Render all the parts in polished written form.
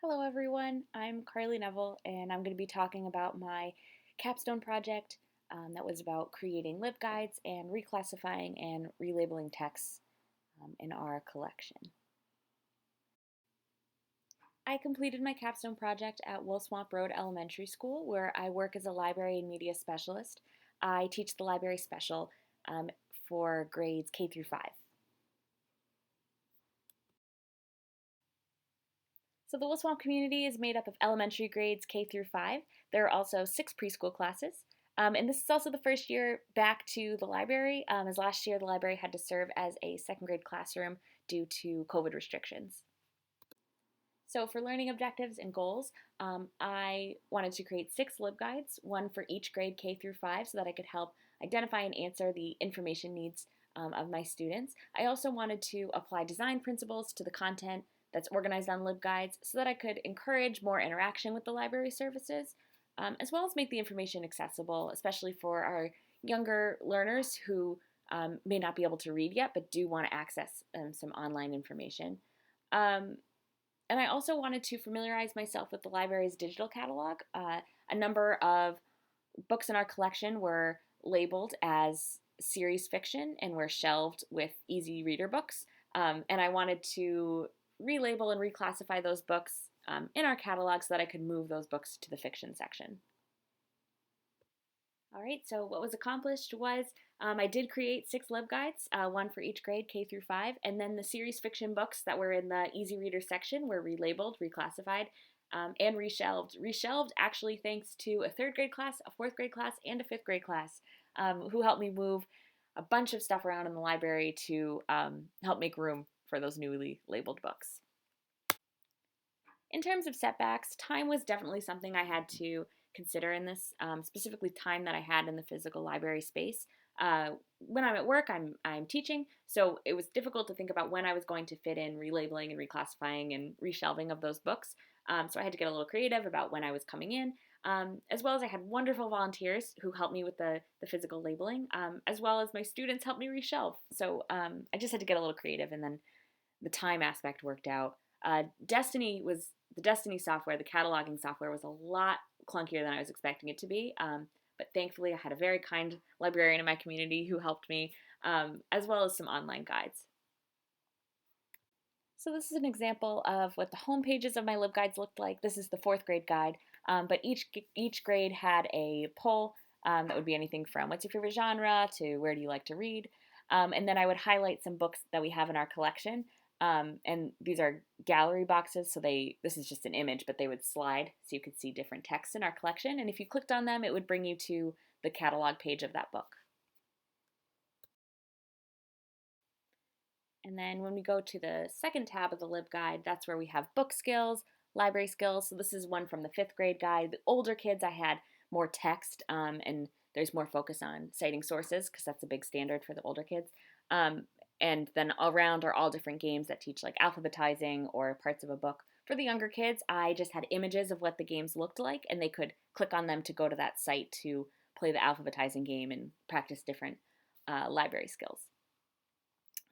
Hello everyone, I'm Carly Neville and I'm going to be talking about my capstone project that was about creating LibGuides and reclassifying and relabeling texts in our collection. I completed my capstone project at Wool Swamp Road Elementary School where I work as a library and media specialist. I teach the library special for grades K through 5. So the Wool Swamp community is made up of elementary grades K through 5. There are also 6 preschool classes. And this is also the first year back to the library, as last year the library had to serve as a second grade classroom due to COVID restrictions. So for learning objectives and goals, I wanted to create 6 LibGuides, one for each grade K through 5, so that I could help identify and answer the information needs of my students. I also wanted to apply design principles to the content that's organized on LibGuides so that I could encourage more interaction with the library services, as well as make the information accessible, especially for our younger learners who may not be able to read yet but do want to access some online information. And I also wanted to familiarize myself with the library's digital catalog. A number of books in our collection were labeled as series fiction and were shelved with easy reader books. And I wanted to relabel and reclassify those books in our catalog so that I could move those books to the fiction section. All right, so what was accomplished was I did create 6 LibGuides, one for each grade, K through 5, and then the series fiction books that were in the easy reader section were relabeled, reclassified, and reshelved. Reshelved actually thanks to a 3rd grade class, a 4th grade class, and a 5th grade class who helped me move a bunch of stuff around in the library to help make room for those newly labeled books. In terms of setbacks, time was definitely something I had to consider in this, specifically time that I had in the physical library space. When I'm at work, I'm teaching, so it was difficult to think about when I was going to fit in relabeling and reclassifying and reshelving of those books. So I had to get a little creative about when I was coming in, as well as I had wonderful volunteers who helped me with the physical labeling, as well as my students helped me reshelve. So I just had to get a little creative, and then the time aspect worked out. The Destiny software, the cataloging software, was a lot clunkier than I was expecting it to be. But thankfully, I had a very kind librarian in my community who helped me, as well as some online guides. So this is an example of what the home pages of my LibGuides looked like. This is the 4th grade guide, but each grade had a poll that would be anything from what's your favorite genre to where do you like to read. And then I would highlight some books that we have in our collection. And these are gallery boxes, so this is just an image, but they would slide so you could see different texts in our collection. And if you clicked on them, it would bring you to the catalog page of that book. And then when we go to the second tab of the LibGuide, that's where we have book skills, library skills. So this is one from the 5th grade guide. The older kids, I had more text, and there's more focus on citing sources because that's a big standard for the older kids. And then around are all different games that teach like alphabetizing or parts of a book. For the younger kids, I just had images of what the games looked like, and they could click on them to go to that site to play the alphabetizing game and practice different library skills.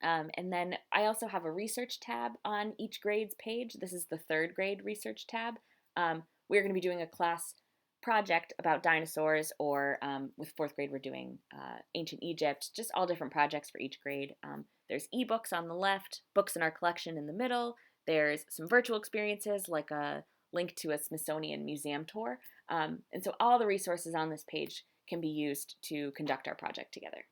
And then I also have a research tab on each grade's page. This is the 3rd grade research tab. We're going to be doing a class project about dinosaurs, or with 4th grade we're doing ancient Egypt, just all different projects for each grade. There's ebooks on the left, books in our collection in the middle. There's some virtual experiences like a link to a Smithsonian museum tour. And so all the resources on this page can be used to conduct our project together.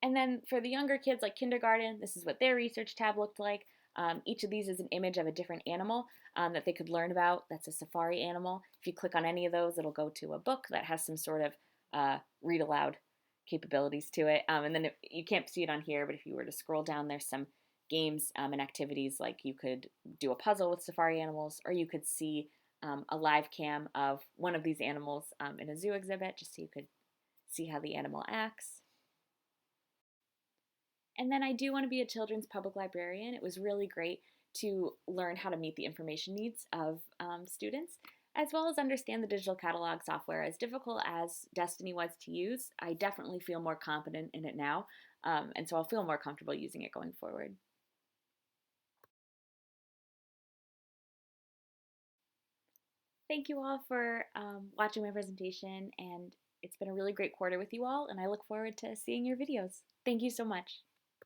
And then for the younger kids, like kindergarten, this is what their research tab looked like. Each of these is an image of a different animal that they could learn about. That's a safari animal. If you click on any of those, it'll go to a book that has some sort of read aloud capabilities to it. And then you can't see it on here, but if you were to scroll down, there's some games and activities, like you could do a puzzle with safari animals, or you could see a live cam of one of these animals in a zoo exhibit, just so you could see how the animal acts. And then I do want to be a children's public librarian. It was really great to learn how to meet the information needs of students, as well as understand the digital catalog software. As difficult as Destiny was to use, I definitely feel more confident in it now, and so I'll feel more comfortable using it going forward. Thank you all for watching my presentation, and it's been a really great quarter with you all, and I look forward to seeing your videos. Thank you so much.